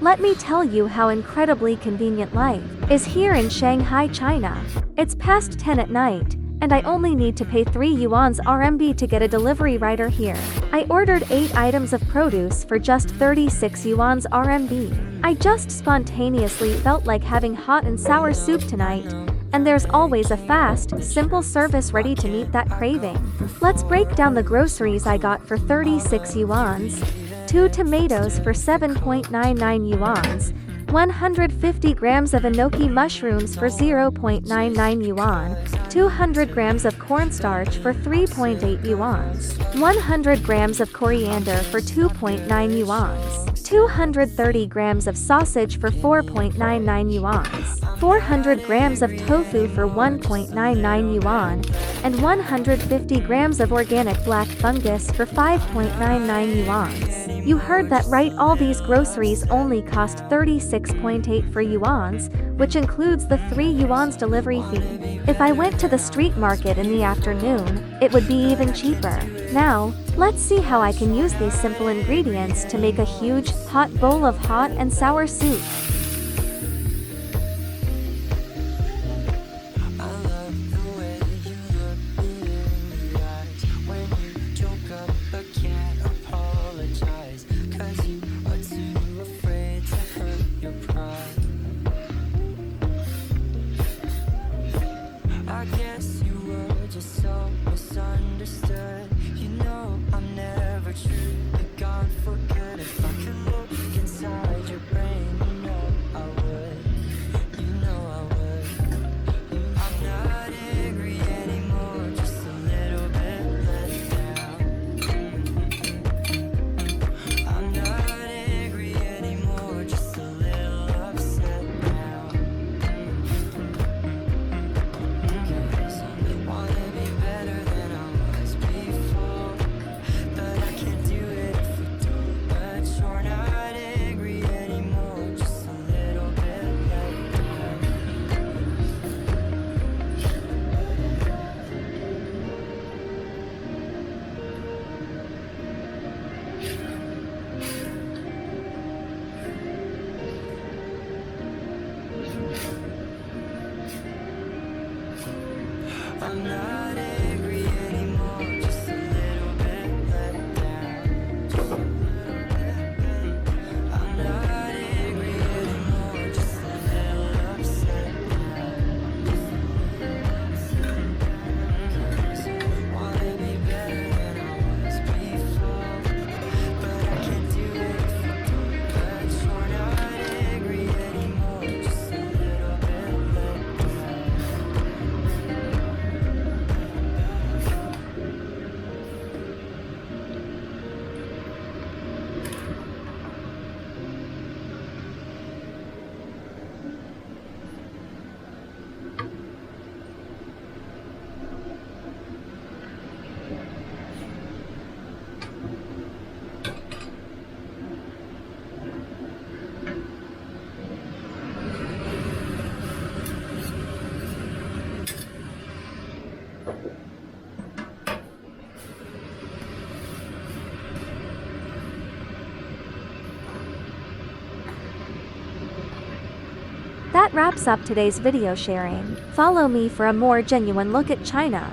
Let me tell you how incredibly convenient life is here in Shanghai, China. It's past 10 at night, and I only need to pay 3 yuan's RMB to get a delivery rider here. I ordered 8 items of produce for just 36 yuan's RMB. I just spontaneously felt like having hot and sour soup tonight, and there's always a fast, simple service ready to meet that craving. Let's break down the groceries I got for 36 yuan's. 2 tomatoes for 7.99 yuan's, 150 grams of enoki mushrooms for 0.99 yuan, 200 grams of cornstarch for 3.8 yuans, 100 grams of coriander for 2.9 yuans, 230 grams of sausage for 4.99 yuans, 400 grams of tofu for 1.99 yuan, and 150 grams of organic black fungus for 5.99 yuans. You heard that right, all these groceries only cost 36.8 for yuans, which includes the 3 yuan's delivery fee. If I went to the street market in the afternoon, it would be even cheaper. Now, let's see how I can use these simple ingredients to make a huge, hot bowl of hot and sour soup. I guess you were just so misunderstood. You know I'm never truly gone for good. If I could look inside your brain, you know I would. You know I would. I'm not angry anymore, just a little bit let down. I'm not angry anymore, just a little upset now. Wanna be better than I was before, but I can't do it if we do. But you're not angry anymore, just a little bit let down. I'm not angry anymore, just a little bit let down. Just a little bit. I'm not angry anymore, just a little upset now. Wanna be better than I was before, but I can't do it if I don't. But you're not angry anymore, just a little bit let down. That wraps up today's video sharing. Follow me for a more genuine look at China.